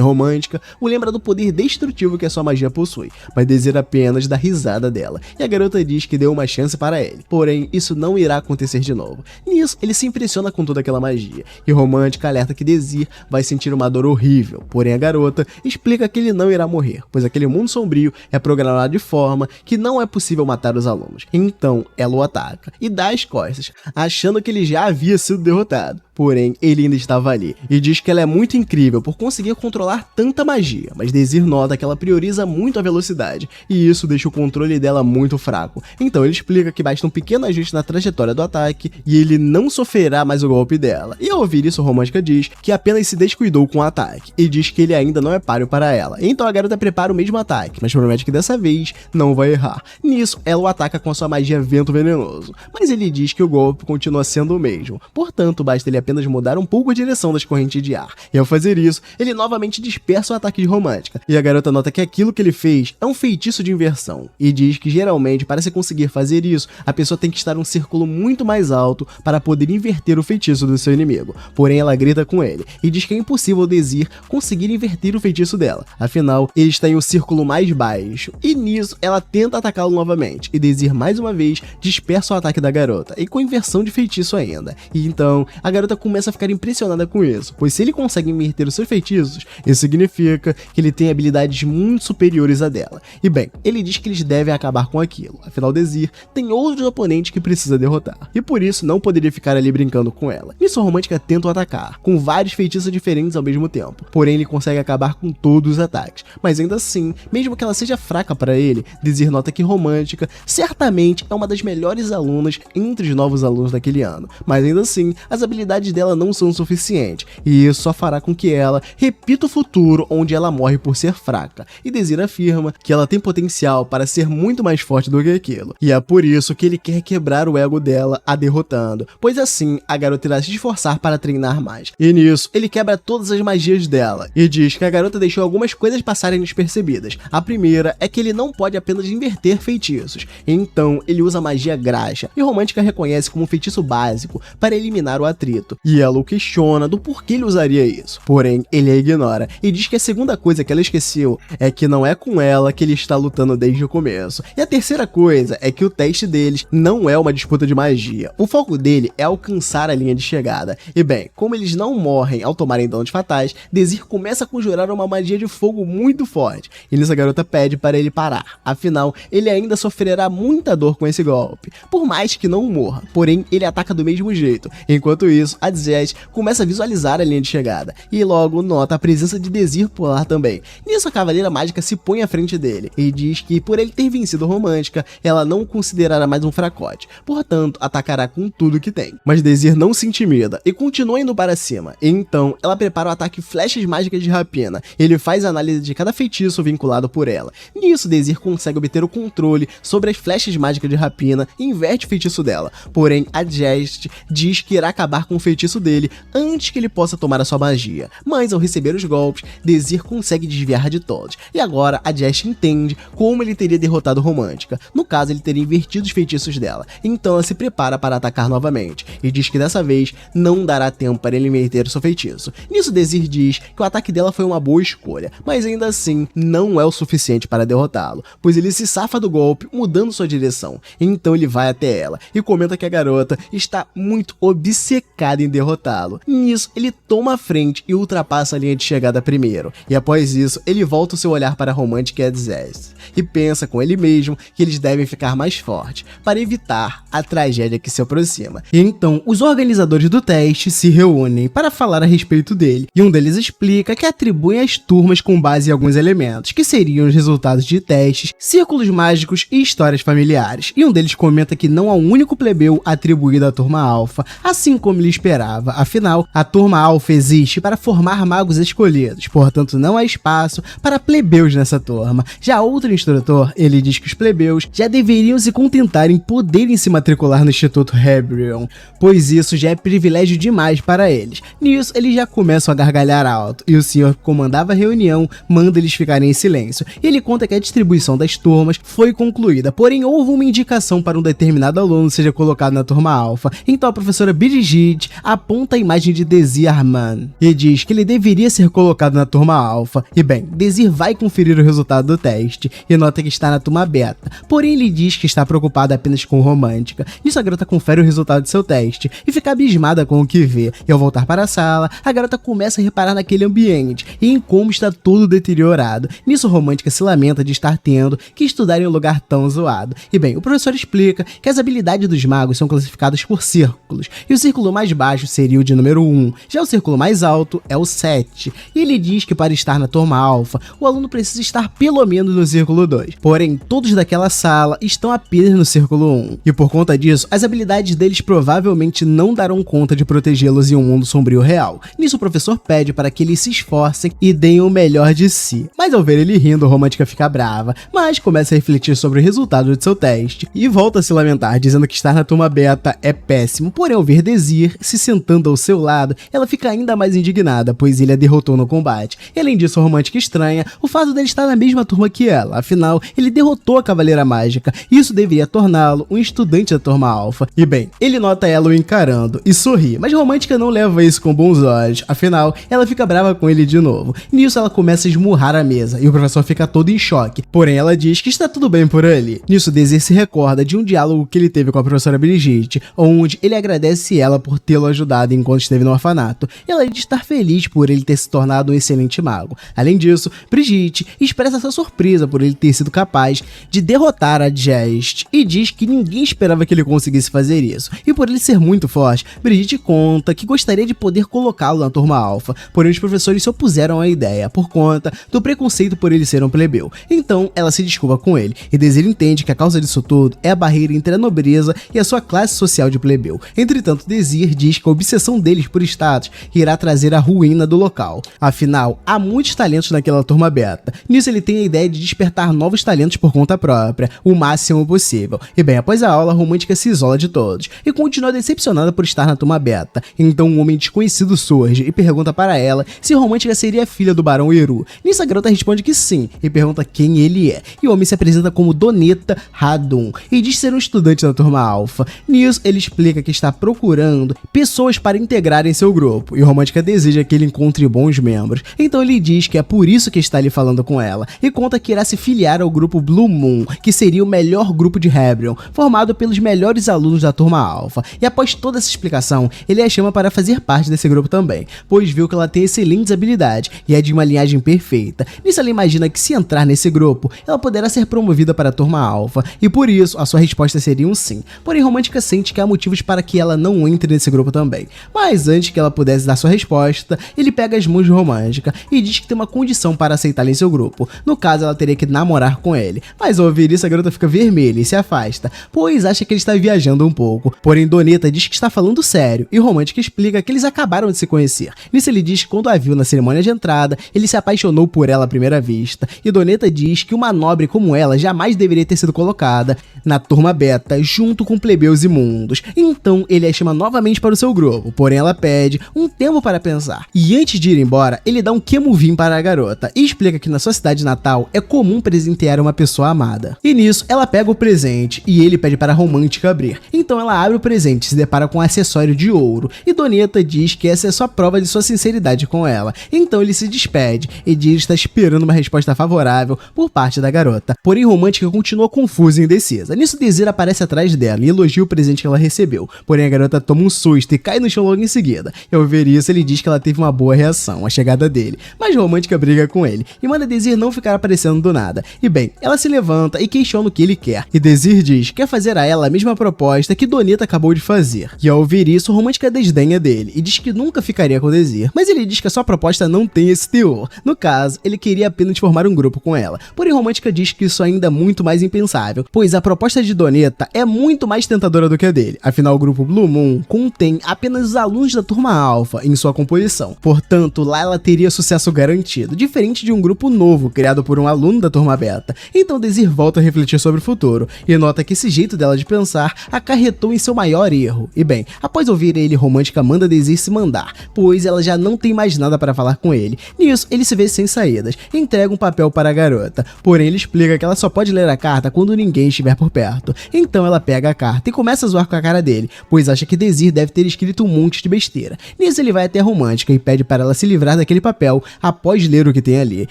Romântica, o lembra do poder destrutivo que a sua magia possui, mas Desir apenas dá risada dela, e a garota diz que deu uma chance para ele, porém isso não irá acontecer de novo. Nisso, ele se impressiona com toda aquela magia, e Romântica alerta que Desir vai sentir uma dor horrível, porém a garota explica que ele não irá morrer, pois aquele mundo sombrio é programado de forma que não é possível matar os alunos. Então ela o ataca e dá as costas, achando que ele já havia sido derrotado. Porém, ele ainda estava ali, e diz que ela é muito incrível por conseguir controlar tanta magia, mas Desir nota que ela prioriza muito a velocidade, e isso deixa o controle dela muito fraco. Então ele explica que basta um pequeno ajuste na trajetória do ataque, e ele não sofrerá mais o golpe dela. E ao ouvir isso, Romântica diz que apenas se descuidou com o ataque, e diz que ele ainda não é páreo para ela. Então a garota prepara o mesmo ataque, mas promete que dessa vez não vai errar. Nisso, ela o ataca com a sua magia Vento Venenoso, mas ele diz que o golpe continua sendo o mesmo, portanto basta ele apenas mudar um pouco a direção das correntes de ar, e ao fazer isso, ele novamente dispersa o ataque de Romântica, e a garota nota que aquilo que ele fez é um feitiço de inversão, e diz que geralmente para se conseguir fazer isso, a pessoa tem que estar em um círculo muito mais alto para poder inverter o feitiço do seu inimigo, porém ela grita com ele, e diz que é impossível Desir conseguir inverter o feitiço dela, afinal, ele está em um círculo mais baixo, e nisso ela tenta atacá-lo novamente, e Desir mais uma vez dispersa o ataque da garota, e com inversão de feitiço ainda, e então a garota começa a ficar impressionada com isso, pois se ele consegue inverter os seus feitiços, isso significa que ele tem habilidades muito superiores à dela. E bem, ele diz que eles devem acabar com aquilo, afinal Desir tem outros oponentes que precisa derrotar, e por isso não poderia ficar ali brincando com ela. Nisso, Romântica tenta o atacar, com vários feitiços diferentes ao mesmo tempo, porém ele consegue acabar com todos os ataques, mas ainda assim, mesmo que ela seja fraca para ele, Desir nota que Romântica certamente é uma das melhores alunas entre os novos alunos daquele ano, mas ainda assim, as habilidades dela não são suficientes, e isso só fará com que ela repita o futuro onde ela morre por ser fraca, e Desir afirma que ela tem potencial para ser muito mais forte do que aquilo, e é por isso que ele quer quebrar o ego dela a derrotando, pois assim a garota irá se esforçar para treinar mais, e nisso ele quebra todas as magias dela, e diz que a garota deixou algumas coisas passarem despercebidas. A primeira é que ele não pode apenas inverter feitiços, então ele usa a magia graxa, e Romântica reconhece como um feitiço básico para eliminar o atrito, e ela o questiona do porquê ele usaria isso, porém ele a ignora, e diz que a segunda coisa que ela esqueceu é que não é com ela que ele está lutando desde o começo, e a terceira coisa é que o teste deles não é uma disputa de magia, o foco dele é alcançar a linha de chegada, e bem, como eles não morrem ao tomarem danos fatais, Desir começa a conjurar uma magia de fogo muito forte, e nisso a garota pede para ele parar, afinal, ele ainda sofrerá muita dor com esse golpe, por mais que não morra, porém ele ataca do mesmo jeito. Enquanto isso, a Zez começa a visualizar a linha de chegada, e logo nota a presença de Desir por lá também. Nisso a Cavaleira Mágica se põe à frente dele, e diz que por ele ter vencido Romântica, ela não o considerará mais um fracote, portanto atacará com tudo que tem. Mas Desir não se intimida, e continua indo para cima, e então ela prepara o ataque Flechas Mágicas de Rapina, ele faz a análise de cada feitiço vinculado por ela. Nisso Desir consegue obter o controle sobre as Flechas Mágicas de Rapina e inverte o feitiço dela, porém a Jest diz que irá acabar com o feitiço dele antes que ele possa tomar a sua magia, mas ao receber os golpes, Desir consegue desviar de todos, e agora a Jest entende como ele teria derrotado Romântica, no caso ele teria invertido os feitiços dela, então ela se prepara para atacar novamente, e diz que dessa vez não dará tempo para ele inverter o seu feitiço. Nisso Desir diz que o ataque dela foi uma boa escolha, mas ainda assim não é o suficiente para derrotá-lo, pois ele se safa do golpe mudando sua direção, então ele vai até ela, e comenta que a garota está muito obcecada em derrotá-lo. Nisso, ele toma a frente e ultrapassa a linha de chegada primeiro, e após isso, ele volta o seu olhar para a Romântica e a Zez, e pensa com ele mesmo que eles devem ficar mais fortes, para evitar a tragédia que se aproxima. E então, os organizadores do teste se reúnem para falar a respeito dele, e um deles explica que atribuem as turmas com base em alguns elementos, que seriam os resultados de testes, círculos mágicos e histórias familiares, e um deles comenta que não há um único plebeu atribuído à turma alfa, assim como eles esperava. Afinal, a turma Alpha existe para formar magos escolhidos, portanto não há espaço para plebeus nessa turma. Já outro instrutor, ele diz que os plebeus já deveriam se contentar em poderem se matricular no Instituto Hebrion, pois isso já é privilégio demais para eles. Nisso, eles já começam a gargalhar alto, e o senhor que comandava a reunião manda eles ficarem em silêncio. Ele conta que a distribuição das turmas foi concluída, porém houve uma indicação para um determinado aluno seja colocado na turma Alpha. Então a professora Brigitte aponta a imagem de Désir Armand e diz que ele deveria ser colocado na turma Alpha. E bem, Désir vai conferir o resultado do teste e nota que está na turma Beta, porém ele diz que está preocupado apenas com Romântica. Nisso a garota confere o resultado de seu teste e fica abismada com o que vê, e ao voltar para a sala, a garota começa a reparar naquele ambiente e em como está todo deteriorado. Nisso Romântica se lamenta de estar tendo que estudar em um lugar tão zoado. E bem, o professor explica que as habilidades dos magos são classificadas por círculos, e o círculo mais baixo seria o de número 1, já o círculo mais alto é o 7, e ele diz que para estar na turma Alpha, o aluno precisa estar pelo menos no círculo 2, porém todos daquela sala estão apenas no círculo 1, e por conta disso, as habilidades deles provavelmente não darão conta de protegê-los em um mundo sombrio real. Nisso o professor pede para que eles se esforcem e deem o melhor de si, mas ao ver ele rindo, Romântica fica brava, mas começa a refletir sobre o resultado de seu teste, e volta a se lamentar, dizendo que estar na turma Beta é péssimo, porém ao ver Désir se sentando ao seu lado, ela fica ainda mais indignada, pois ele a derrotou no combate. E além disso, a Romântica estranha o fato dele estar na mesma turma que ela, afinal, ele derrotou a Cavaleira Mágica, e isso deveria torná-lo um estudante da turma Alpha. E bem, ele nota ela o encarando e sorri, mas Romântica não leva isso com bons olhos, afinal, ela fica brava com ele de novo. Nisso ela começa a esmurrar a mesa, e o professor fica todo em choque, porém ela diz que está tudo bem por ali. Nisso, Désir se recorda de um diálogo que ele teve com a professora Brigitte, onde ele agradece ela por tê-lo ajudado enquanto esteve no orfanato, e ela diz estar feliz por ele ter se tornado um excelente mago. Além disso, Brigitte expressa sua surpresa por ele ter sido capaz de derrotar a Jest, e diz que ninguém esperava que ele conseguisse fazer isso, e por ele ser muito forte, Brigitte conta que gostaria de poder colocá-lo na turma Alpha, porém os professores se opuseram à ideia por conta do preconceito por ele ser um plebeu. Então ela se desculpa com ele, e Désir entende que a causa disso tudo é a barreira entre a nobreza e a sua classe social de plebeu. Entretanto, Désir diz que a obsessão deles por status irá trazer a ruína do local. Afinal, há muitos talentos naquela turma Beta. Nisso ele tem a ideia de despertar novos talentos por conta própria, o máximo possível. E bem, após a aula, a Romântica se isola de todos e continua decepcionada por estar na turma Beta. Então um homem desconhecido surge e pergunta para ela se Romântica seria filha do Barão Eru. Nisso a garota responde que sim, e pergunta quem ele é. E o homem se apresenta como Doneta Radun e diz ser um estudante da turma Alpha. Nisso ele explica que está procurando pessoas para integrarem seu grupo, e Romântica deseja que ele encontre bons membros. Então ele diz que é por isso que está ali falando com ela, e conta que irá se filiar ao grupo Blue Moon, que seria o melhor grupo de Hebrion, formado pelos melhores alunos da turma Alpha. E após toda essa explicação, ele a chama para fazer parte desse grupo também, pois viu que ela tem excelentes habilidades e é de uma linhagem perfeita. Nisso ela imagina que se entrar nesse grupo, ela poderá ser promovida para a turma Alpha, e por isso a sua resposta seria um sim. Porém, Romântica sente que há motivos para que ela não entre nesse grupo também. Mas antes que ela pudesse dar sua resposta, ele pega as mãos de Romântica e diz que tem uma condição para aceitá-la em seu grupo. No caso, ela teria que namorar com ele. Mas ao ouvir isso, a garota fica vermelha e se afasta, pois acha que ele está viajando um pouco. Porém, Doneta diz que está falando sério, e Romântica explica que eles acabaram de se conhecer. Nisso ele diz que quando a viu na cerimônia de entrada, ele se apaixonou por ela à primeira vista, e Doneta diz que uma nobre como ela jamais deveria ter sido colocada na turma Beta junto com plebeus imundos. Então ele a chama novamente para o seu grupo, porém ela pede um tempo para pensar. E antes de ir embora, ele dá um quemovim para a garota e explica que na sua cidade natal é comum presentear uma pessoa amada. E nisso ela pega o presente e ele pede para a Romântica abrir. Então ela abre o presente e se depara com um acessório de ouro, e Doneta diz que essa é só prova de sua sinceridade com ela. Então ele se despede e diz estar esperando uma resposta favorável por parte da garota. Porém, Romântica continua confusa e indecisa. Nisso, Désir aparece atrás dela e elogia o presente que ela recebeu. Porém, a garota toma um susto e cai no chão logo em seguida. E ao ver isso, ele diz que ela teve uma boa reação à chegada dele. Mas Romântica briga com ele e manda Désir não ficar aparecendo do nada. E bem, ela se levanta e questiona o que ele quer. E Désir diz que quer fazer a ela a mesma proposta que Doneta acabou de fazer. E ao ouvir isso, Romântica desdenha dele e diz que nunca ficaria com Désir. Mas ele diz que a sua proposta não tem esse teor. No caso, ele queria apenas formar um grupo com ela. Porém, Romântica diz que isso ainda é muito mais impensável, pois a proposta de Doneta é muito mais tentadora do que a dele. Afinal, o grupo Blue Moon contém tem apenas os alunos da turma alfa em sua composição, portanto lá ela teria sucesso garantido, diferente de um grupo novo criado por um aluno da turma beta. Então Desir volta a refletir sobre o futuro e nota que esse jeito dela de pensar acarretou em seu maior erro. E bem, após ouvir ele, Romântica manda Desir se mandar, pois ela já não tem mais nada para falar com ele. Nisso, ele se vê sem saídas e entrega um papel para a garota, porém ele explica que ela só pode ler a carta quando ninguém estiver por perto. Então ela pega a carta e começa a zoar com a cara dele, pois acha que Desir deve ter escrito um monte de besteira. Nisso ele vai até a Romântica e pede para ela se livrar daquele papel após ler o que tem ali,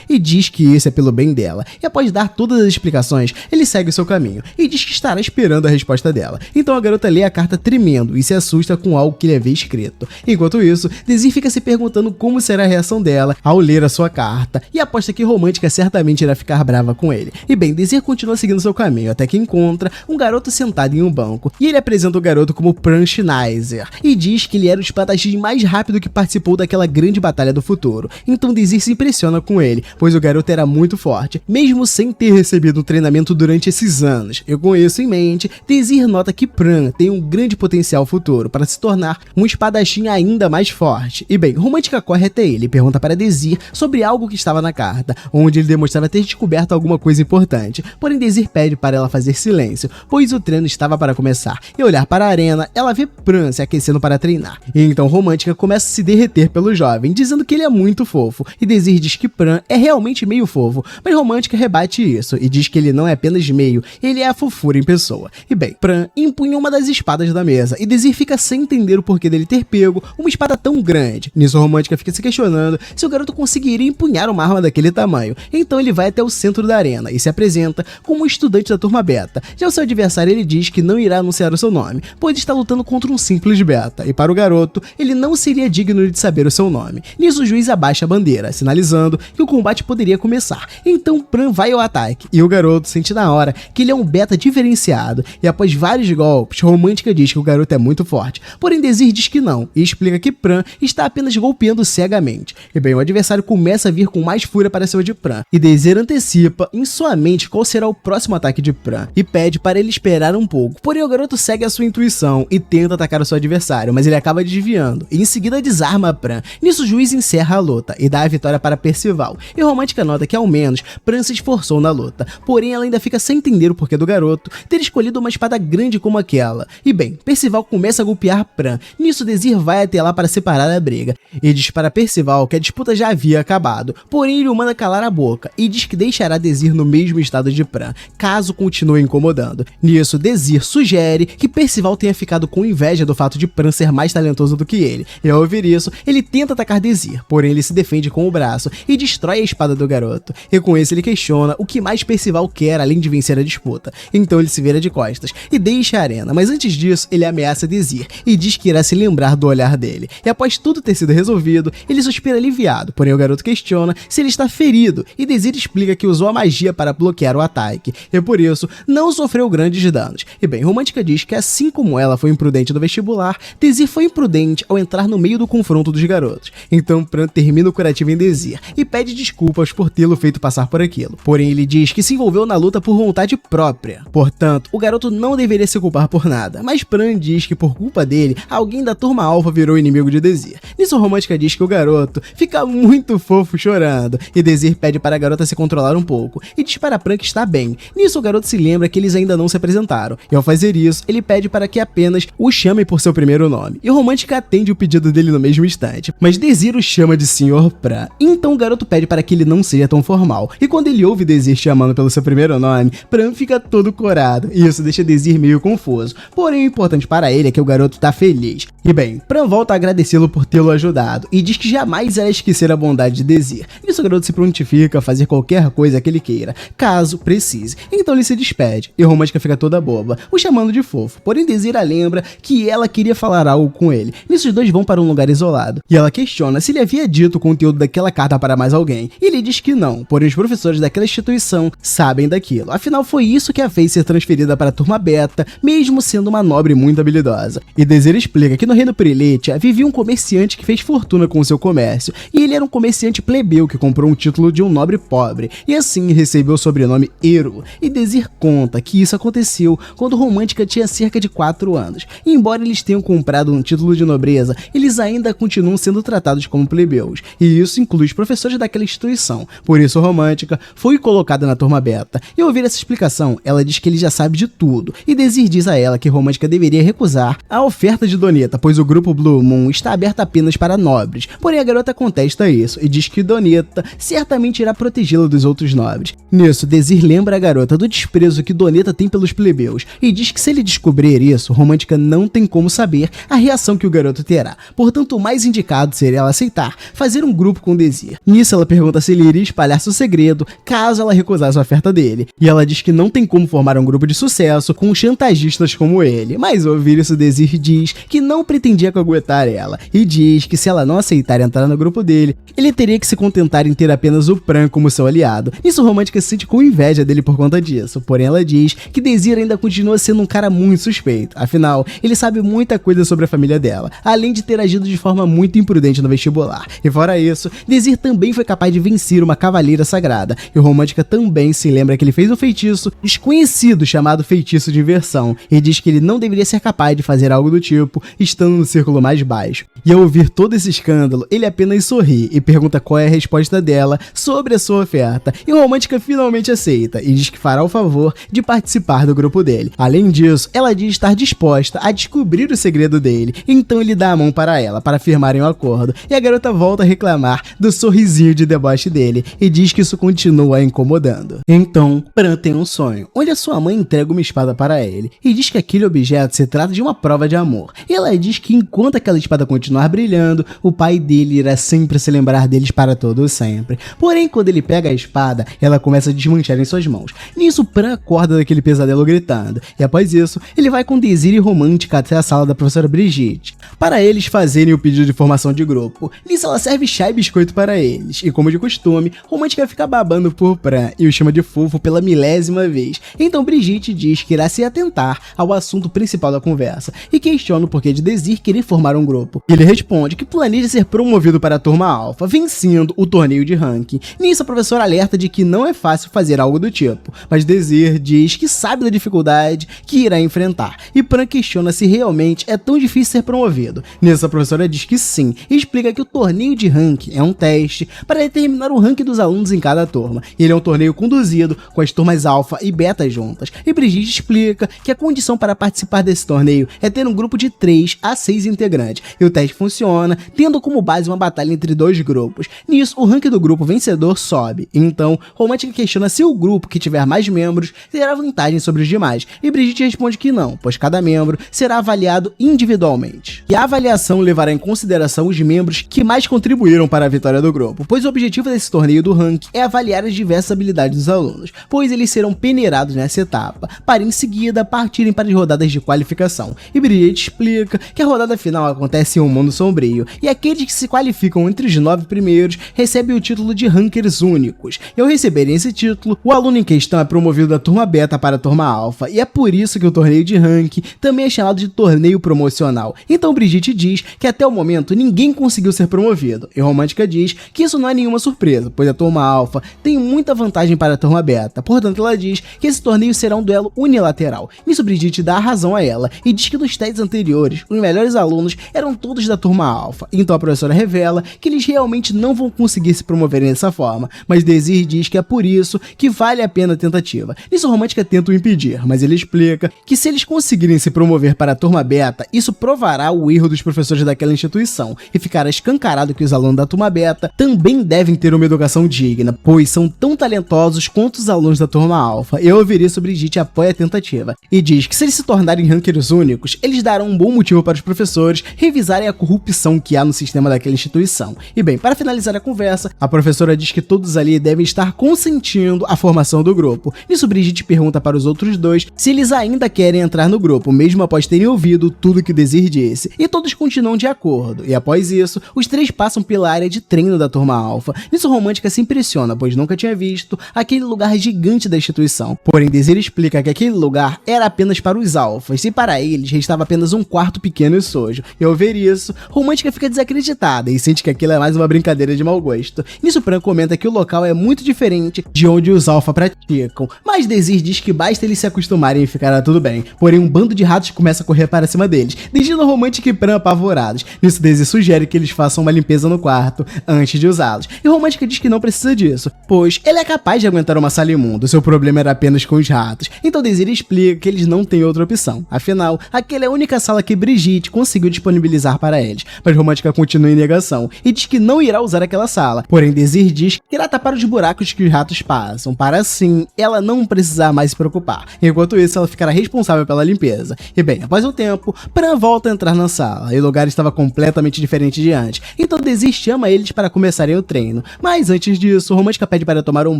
e diz que isso é pelo bem dela. E após dar todas as explicações, ele segue o seu caminho e diz que estará esperando a resposta dela. Então a garota lê a carta tremendo e se assusta com algo que ele havia escrito. Enquanto isso, Desir fica se perguntando como será a reação dela ao ler a sua carta, e aposta que Romântica certamente irá ficar brava com ele. E bem, Desir continua seguindo seu caminho até que encontra um garoto sentado em um banco, e ele apresenta o garoto como Pran Schneiser e diz que ele era o espadachim mais rápido que participou daquela grande batalha do futuro. Então Desir se impressiona com ele, pois o garoto era muito forte, mesmo sem ter recebido um treinamento durante esses anos. E com isso em mente, Desir nota que Pran tem um grande potencial futuro para se tornar um espadachim ainda mais forte. E bem, Romântica corre até ele e pergunta para Desir sobre algo que estava na carta, onde ele demonstrava ter descoberto alguma coisa importante. Porém Desir pede para ela fazer silêncio, pois o treino estava para começar. E olhar para a arena, ela vê Pran se aquecendo para treinar. E então Romântica começa a se derreter pelo jovem, dizendo que ele é muito fofo. E Desir diz que Pran é realmente meio fofo, mas Romântica rebate isso e diz que ele não é apenas meio, ele é a fofura em pessoa. E bem, Pran empunha uma das espadas da mesa e Desir fica sem entender o porquê dele ter pego uma espada tão grande. Nisso Romântica fica se questionando se o garoto conseguiria empunhar uma arma daquele tamanho. Então ele vai até o centro da arena e se apresenta como um estudante da turma beta. Já o seu adversário ele diz que não irá anunciar o seu nome, pois está lutando contra um simples beta, e para o garoto, ele não seria digno de saber o seu nome. Nisso o juiz abaixa a bandeira, sinalizando que o combate poderia começar. Então Pran vai ao ataque, e o garoto sente na hora que ele é um beta diferenciado, e após vários golpes, Romântica diz que o garoto é muito forte, porém Desir diz que não, e explica que Pran está apenas golpeando cegamente. E bem, o adversário começa a vir com mais fúria para cima de Pran, e Desir antecipa em sua mente qual será o próximo ataque de Pran, e pede para ele esperar um pouco. Porém o garoto segue a sua intuição e tenta atacar o seu adversário, mas ele acaba desviando, e em seguida desarma a Pran. Nisso o juiz encerra a luta e dá a vitória para Percival, e Romântica nota que ao menos Pran se esforçou na luta, porém ela ainda fica sem entender o porquê do garoto ter escolhido uma espada grande como aquela. E bem, Percival começa a golpear Pran. Nisso Desir vai até lá para separar a briga, e diz para Percival que a disputa já havia acabado, porém ele o manda calar a boca e diz que deixará Desir no mesmo estado de Pran, caso continue incomodando. Nisso Desir sugere que Percival tenha ficado com inveja do fato de Pran ser mais talentoso do que ele, e ao ouvir isso, ele tenta atacar Desir, porém ele se defende com o braço e destrói a espada do garoto, e com isso ele questiona o que mais Percival quer além de vencer a disputa. Então ele se vira de costas e deixa a arena, mas antes disso ele ameaça Desir e diz que irá se lembrar do olhar dele, e após tudo ter sido resolvido, ele suspira aliviado, porém o garoto questiona se ele está ferido, e Desir explica que usou a magia para bloquear o ataque, e por isso não sofreu grandes danos. E bem, Romântica diz que assim como ela foi imprudente no vestibular, Desir foi imprudente ao entrar no meio do confronto dos garotos. Então Pran termina o curativo em Desir e pede desculpas por tê-lo feito passar por aquilo, porém ele diz que se envolveu na luta por vontade própria, portanto o garoto não deveria se culpar por nada, mas Pran diz que por culpa dele, alguém da turma alfa virou inimigo de Desir. Nisso Romântica diz que o garoto fica muito fofo chorando, e Desir pede para a garota se controlar um pouco, e diz para Pran que está bem. Nisso o garoto se lembra que eles ainda não se apresentaram, e ao fazer isso, ele pede para que apenas o chame por seu primeiro nome, e Romântica atende o pedido dele no mesmo instante, mas Desir o chama de Sr. Pran. Então o garoto pede para que ele não seja tão formal, e quando ele ouve Desir chamando pelo seu primeiro nome, Pran fica todo corado, e isso deixa Desir meio confuso, porém o importante para ele é que o garoto tá feliz. E bem, Pran volta a agradecê-lo por tê-lo ajudado, e diz que jamais irá esquecer a bondade de Desir. Nisso o garoto se prontifica a fazer qualquer coisa que ele queira, caso precise. Então ele se despede, e Romântica fica toda boba, o chamando de fofo, porém Desir lembra que ela queria falar algo com ele. Nisso os dois vão para um lugar isolado, e ela questiona se ele havia dito o conteúdo daquela carta para mais alguém, e ele diz que não, porém os professores daquela instituição sabem daquilo, afinal foi isso que a fez ser transferida para a turma beta, mesmo sendo uma nobre muito habilidosa. E Desir explica que no reino Preletia vivia um comerciante que fez fortuna com o seu comércio, e ele era um comerciante plebeu que comprou um título de um nobre pobre, e assim recebeu o sobrenome Ero. E Desir conta que isso aconteceu quando Romântica tinha cerca de 4 anos, e embora eles tenham comprado um título de nobreza, eles ainda continuam sendo tratados como plebeus, e isso inclui os professores daquela instituição. Por isso, Romântica foi colocada na turma beta. E ao ouvir essa explicação, ela diz que ele já sabe de tudo, e Desir diz a ela que Romântica deveria recusar a oferta de Donetta, pois o grupo Blue Moon está aberto apenas para nobres. Porém, a garota contesta isso e diz que Donetta certamente irá protegê-la dos outros nobres. Nisso, Desir lembra a garota do desprezo que Donetta tem pelos plebeus e diz que se ele descobrir isso, Romântica não tem como saber a reação que o garoto terá. Portanto, o mais indicado seria ela aceitar fazer um grupo com Desir. Nisso, ela pergunta se ele iria espalhar seu segredo caso ela recusasse a oferta dele. E ela diz que não tem como formar um grupo de sucesso com chantagistas como ele. Mas ao ouvir isso, Desir diz que não pretendia caguetar ela e diz que se ela não aceitar entrar no grupo dele, ele teria que se contentar em ter apenas o Pran como seu aliado. Nisso, Romântica se sente com inveja dele por conta disso, porém ela diz que Desir ainda continua sendo um cara muito suspeito, afinal, ele sabe muita coisa sobre a família dela, além de ter agido de forma muito imprudente no vestibular. E fora isso, Desir também foi capaz de vencer uma cavaleira sagrada, e Romântica também se lembra que ele fez um feitiço desconhecido chamado Feitiço de Inversão, e diz que ele não deveria ser capaz de fazer algo do tipo estando no círculo mais baixo. E ao ouvir todo esse escândalo, ele apenas sorri e pergunta qual é a resposta dela sobre a sua oferta, e Romântica finalmente aceita e diz que fará o favor de participar do grupo dele. Além disso, ela diz estar disposta a descobrir o segredo dele, então ele dá a mão para ela para firmarem um acordo, e a garota volta a reclamar do sorrisinho de deboche dele e diz que isso continua a incomodando. Então, Pran tem um sonho, onde a sua mãe entrega uma espada para ele e diz que aquele objeto se trata de uma prova de amor. E ela diz que enquanto aquela espada continuar brilhando, o pai dele irá sempre se lembrar deles para todo sempre. Porém, quando ele pega a espada, ela começa a desmanchar em suas mãos. Nisso, Pran acorda daquele pesadelo gritando, e após isso, ele vai com Desir e Romântica até a sala da professora Brigitte, para eles fazerem o pedido de formação de grupo. Nisso, ela serve chá e biscoito para eles, e como de costume, Romântica fica babando por Pran e o chama de fofo pela milésima vez. Então Brigitte diz que irá se atentar ao assunto principal da conversa, e questiona o porquê de Desir querer formar um grupo. Ele responde que planeja ser promovido para a turma alfa, vencendo o torneio de ranking. Nisso, a professora alerta de que não é fácil fazer algo do tipo, mas Desir diz que sabe da dificuldade que irá enfrentar, e Pran questiona se realmente é tão difícil ser promovido. Nisso, a professora diz que sim, e explica que o torneio de ranking é um teste para determinar o ranking dos alunos em cada turma. Ele é um torneio conduzido com as turmas alfa e beta juntas, e Brigitte explica que a condição para participar desse torneio é ter um grupo de 3 a 6 integrantes, e o teste funciona tendo como base uma batalha entre dois grupos. Nisso, o ranking do grupo vencedor sobe, então Romântica questiona se o grupo que tiver mais membros terá vantagem sobre os demais, e Brigitte responde que não, pois cada membro será avaliado individualmente, e a avaliação levará em consideração os membros que mais contribuíram para a vitória do grupo, pois o objetivo desse torneio do ranking é avaliar as diversas habilidades dos alunos, pois eles serão peneirados nessa etapa, para em seguida partirem para as rodadas de qualificação. E Brigitte explica que a rodada final acontece em um mundo sombrio, e aqueles que se qualificam entre os 9 primeiros recebem o título de rankers únicos, e ao receberem esse título, o aluno em questão é promovido da turma beta para a turma alfa, e é por isso que o torneio de ranking também é chamado de torneio promocional. Então Brigitte diz que até o momento ninguém conseguiu ser promovido, e Romântica diz que isso não é nenhuma surpresa, pois a turma alfa tem muita vantagem para a turma beta, portanto ela diz que esse torneio será um duelo unilateral. Nisso, Brigitte dá a razão a ela e diz que nos testes anteriores, os melhores alunos eram todos da turma alfa, então a professora revela que eles realmente não vão conseguir se promoverem dessa forma, mas Desir diz que é por isso que vale a pena a tentativa. Nisso, Romântica tenta o impedir, mas ele explica que se eles conseguirem se promover para a turma beta, isso provará o erro dos professores daquela instituição, e ficará escancarado que os alunos da turma beta também devem ter uma educação digna, pois são tão talentosos quanto os alunos da turma alfa. E ao ouvir isso, Brigitte apoia a tentativa, e diz que se eles se tornarem rankers únicos, eles darão um bom motivo para os professores revisarem a corrupção que há no sistema daquela instituição. E bem, para finalizar a conversa, a professora diz que todos ali devem estar consentindo a formação do grupo. Nisso, Brigitte pergunta para os outros dois se eles ainda querem entrar no grupo, mesmo após terem ouvido tudo que Desir disse, e todos continuam de acordo, e após isso, os 3 passam pela área de treino da turma alfa. Nisso, Romântica se impressiona, pois nunca tinha visto aquele lugar gigante da instituição, porém Desir explica que aquele lugar era apenas para os alfas, e para eles restava apenas um quarto pequeno e sujo, e ao ver isso, Romântica fica desacreditada e sente que aquilo é mais uma brincadeira de mau gosto. Nisso, Pran comenta que o local é muito diferente de onde os alfa praticam, mas Desir diz que basta eles se acostumarem e ficará tudo bem, porém um bando de ratos começa a correr para cima dele, deles, deixando Romântica e Pran apavorados. Nisso, Daisy sugere que eles façam uma limpeza no quarto antes de usá-los, e Romântica diz que não precisa disso, pois ele é capaz de aguentar uma sala imunda, seu problema era apenas com os ratos. Então Daisy explica que eles não têm outra opção, afinal, aquela é a única sala que Brigitte conseguiu disponibilizar para eles, mas Romântica continua em negação e diz que não irá usar aquela sala, porém Daisy diz que irá tapar os buracos que os ratos passam, para assim ela não precisar mais se preocupar. Enquanto isso, ela ficará responsável pela limpeza. E bem, após um tempo, Pran volta a entrar na sala, e o lugar estava completamente diferente de antes, então Daisy chama eles para começarem o treino, mas antes disso, Romântica pede para tomar um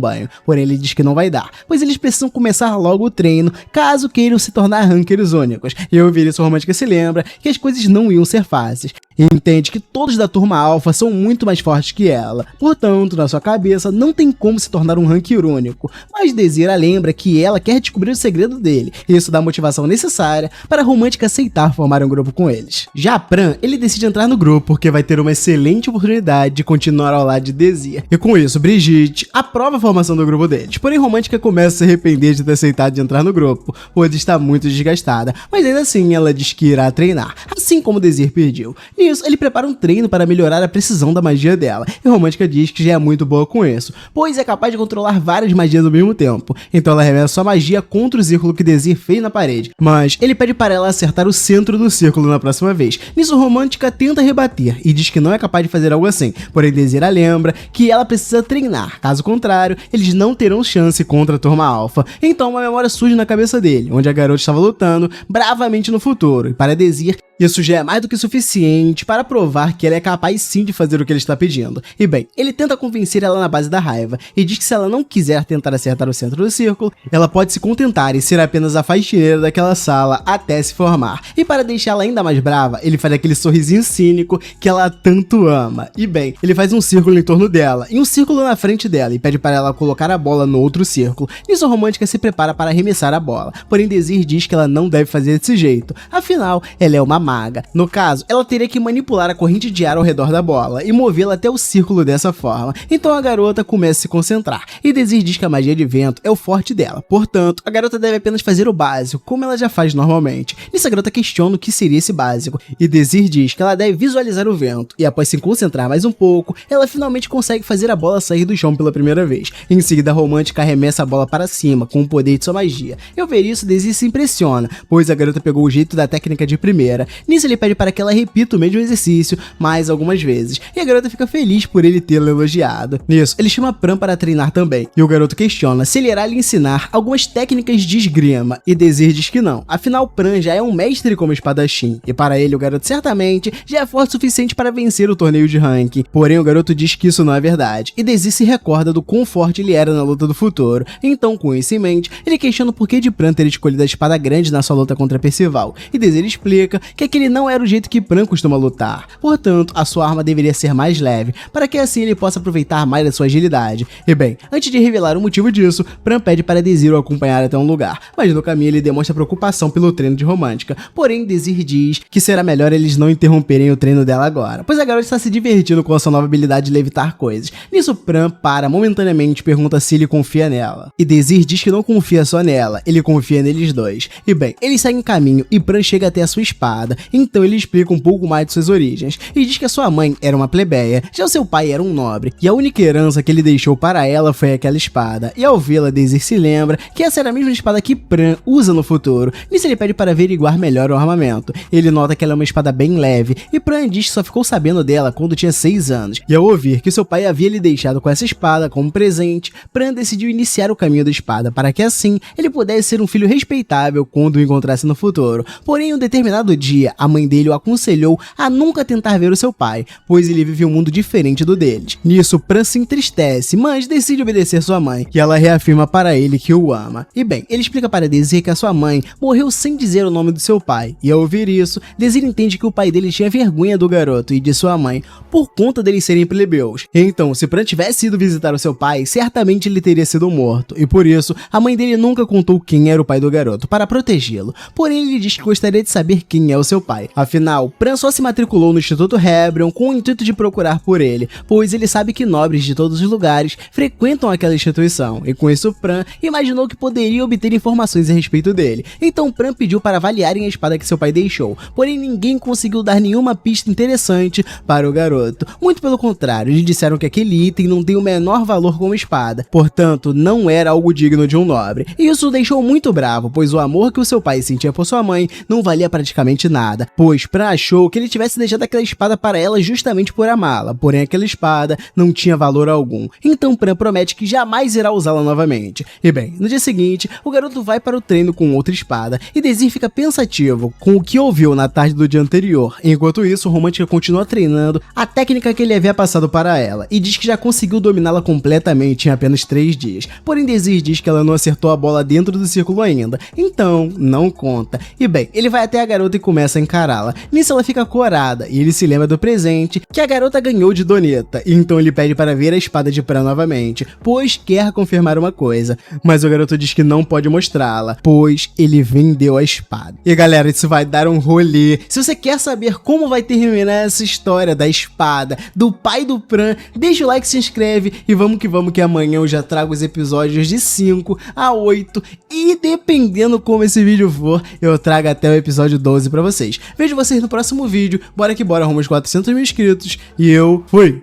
banho, porém ele diz que não vai dar, pois eles precisam começar logo o treino, caso queiram se tornar rankers únicos. E ao ouvir isso, Romântica se lembra que as coisas não iam ser fáceis, e entende que todos da turma alfa são muito mais fortes que ela, portanto, na sua cabeça, não tem como se tornar um ranker único, mas Daisy lembra que ela quer descobrir o segredo dele, e isso dá a motivação necessária para a Romântica aceitar formar um grupo com eles. Já Pran, ele decide entrar no grupo porque vai ter uma excelente oportunidade de continuar ao lado de Daisy, e com isso, Brigitte aprova a formação do grupo deles, porém Romântica começa a se arrepender de ter aceitado de entrar no grupo, pois está muito desgastada, mas ainda assim ela diz que irá treinar, assim como Daisy pediu. Nisso, ele prepara um treino para melhorar a precisão da magia dela, e Romântica diz que já é muito boa com isso, pois é capaz de controlar várias magias ao mesmo tempo, então ela revela sua magia contra o círculo que Daisy fez na parede, mas ele pede para ela acertar o centro do círculo na próxima vez. Nisso, Romântica tenta rebater e diz que não é capaz de fazer algo assim, porém Daisy lembra que ela precisa treinar, caso contrário, eles não terão chance contra a turma alfa. Então uma memória surge na cabeça dele, onde a garota estava lutando bravamente no futuro, e para Daisy isso já é mais do que suficiente para provar que ela é capaz sim de fazer o que ele está pedindo. E bem, ele tenta convencer ela na base da raiva, e diz que se ela não quiser tentar acertar o centro do círculo, ela pode se contentar em ser apenas a faxineira daquela sala até se formar. E para deixá-la ainda mais brava, ele faz aquele sorrisinho cínico que ela tanto ama. E bem, ele faz um círculo em torno dela, e um círculo na frente dela, e pede para ela colocar a bola no outro círculo. Nisso, a Romântica se prepara para arremessar a bola, porém Daisy diz que ela não deve fazer desse jeito, afinal, ela é uma maga. No caso, ela teria que manipular a corrente de ar ao redor da bola e movê-la até o círculo dessa forma. Então a garota começa a se concentrar, e Daisy diz que a magia de vento é o forte dela, portanto, a garota deve apenas fazer o básico, como ela já faz normalmente. Nisso, a garota questiona o que seria esse básico, e Daisy diz que ela deve visualizar o vento, e após se concentrar mais um pouco, ela finalmente consegue fazer a bola sair do chão pela primeira vez. Em seguida, a Romântica arremessa a bola para cima, com o poder de sua magia. Ao ver isso, Daisy se impressiona, pois a garota pegou o jeito da técnica de primeira. Nisso, ele pede para que ela repita o mesmo exercício mais algumas vezes, e a garota fica feliz por ele tê-la elogiado. Nisso, ele chama Pran para treinar também, e o garoto questiona se ele irá lhe ensinar algumas técnicas de esgrima, e Daisy diz que não, afinal Pran já é um mestre como espadachim, e para ele o garoto certamente já é forte o suficiente para vencer o torneio de ranking. Porém, o garoto diz que isso não é verdade, e Daisy se recorda do quão forte ele era na luta do futuro. Então, com isso em mente, ele questiona o porquê de Pran ter escolhido a espada grande na sua luta contra Percival, e Daisy explica que aquele não era o jeito que Pran costuma lutar, portanto, a sua arma deveria ser mais leve, para que assim ele possa aproveitar mais da sua agilidade. E bem, antes de revelar o motivo disso, Pran pede para Daisy o acompanhar até um lugar, mas no caminho ele demonstra preocupação pelo treino de Romântica, porém Daisy diz que será melhor eles não interromperem o treino dela agora, pois a garota está se divertindo com a sua nova habilidade de levitar coisas. Nisso, Pran para momentaneamente e pergunta se ele confia nela, e Daisy diz que não confia só nela, ele confia neles dois. E bem, eles seguem caminho e Pran chega até a sua espada, então ele explica um pouco mais de suas origens, e diz que a sua mãe era uma plebeia, já o seu pai era um nobre, e a única herança que ele deixou para ela foi aquela espada, e ao vê-la, Daisy se lembra que essa era a mesma espada que Pran usa no futuro. Nisso ele pede para averiguar melhor o armamento, ele nota que ela é uma espada bem leve, e Pran diz que só ficou sabendo dela quando tinha 6 anos, e ao ouvir que seu pai havia lhe deixado com essa espada como presente, Pran decidiu iniciar o caminho da espada, para que assim ele pudesse ser um filho respeitável quando o encontrasse no futuro. Porém, em um determinado dia, a mãe dele o aconselhou a nunca tentar ver o seu pai, pois ele vive um mundo diferente do deles. Nisso, Pran se entristece, mas decide obedecer sua mãe, e ela reafirma para ele que o ama. E bem, ele explica para Daisy que a sua mãe morreu sem dizer o nome do seu pai, e ao ouvir isso, Daisy entende que o pai dele tinha vergonha do garoto e de sua mãe, por conta deles serem plebeus. Então, se Pran tivesse ido visitar o seu pai, certamente ele teria sido morto, e por isso, a mãe dele nunca contou quem era o pai do garoto, para protegê-lo. Porém, ele diz que gostaria de saber quem é o seu pai. Afinal, Pran só se matriculou no Instituto Hebron com o intuito de procurar por ele, pois ele sabe que nobres de todos os lugares frequentam aquela instituição, e com isso Pran imaginou que poderia obter informações a respeito dele. Então Pran pediu para avaliarem a espada que seu pai deixou, porém ninguém conseguiu dar nenhuma pista interessante para o garoto. Muito pelo contrário, eles disseram que aquele item não tem o menor valor como espada, portanto não era algo digno de um nobre. E isso o deixou muito bravo, pois o amor que o seu pai sentia por sua mãe não valia praticamente nada, pois Pran achou que ele tivesse deixado aquela espada para ela justamente por amá-la, porém aquela espada não tinha valor algum. Então Pran promete que jamais irá usá-la novamente. E bem, no dia seguinte, o garoto vai para o treino com outra espada, e Desir fica pensativo com o que ouviu na tarde do dia anterior. Enquanto isso, Romântica continua treinando a técnica que ele havia passado para ela, e diz que já conseguiu dominá-la completamente em apenas 3 dias. Porém Desir diz que ela não acertou a bola dentro do círculo ainda, então não conta. E bem, ele vai até a garota e começa a encará-la. Nisso ela fica corada, e ele se lembra do presente que a garota ganhou de Donetta, e então ele pede para ver a espada de Pran novamente, pois quer confirmar uma coisa, mas o garoto diz que não pode mostrá-la, pois ele vendeu a espada. E galera, isso vai dar um rolê. Se você quer saber como vai terminar essa história da espada do pai do Pran, deixa o like, se inscreve e vamos que amanhã eu já trago os episódios de 5 a 8 e dependendo como esse vídeo for, eu trago até o episódio 12 pra vocês. Vejo vocês no próximo vídeo, bora que bora, rumo aos 400 mil inscritos e eu fui!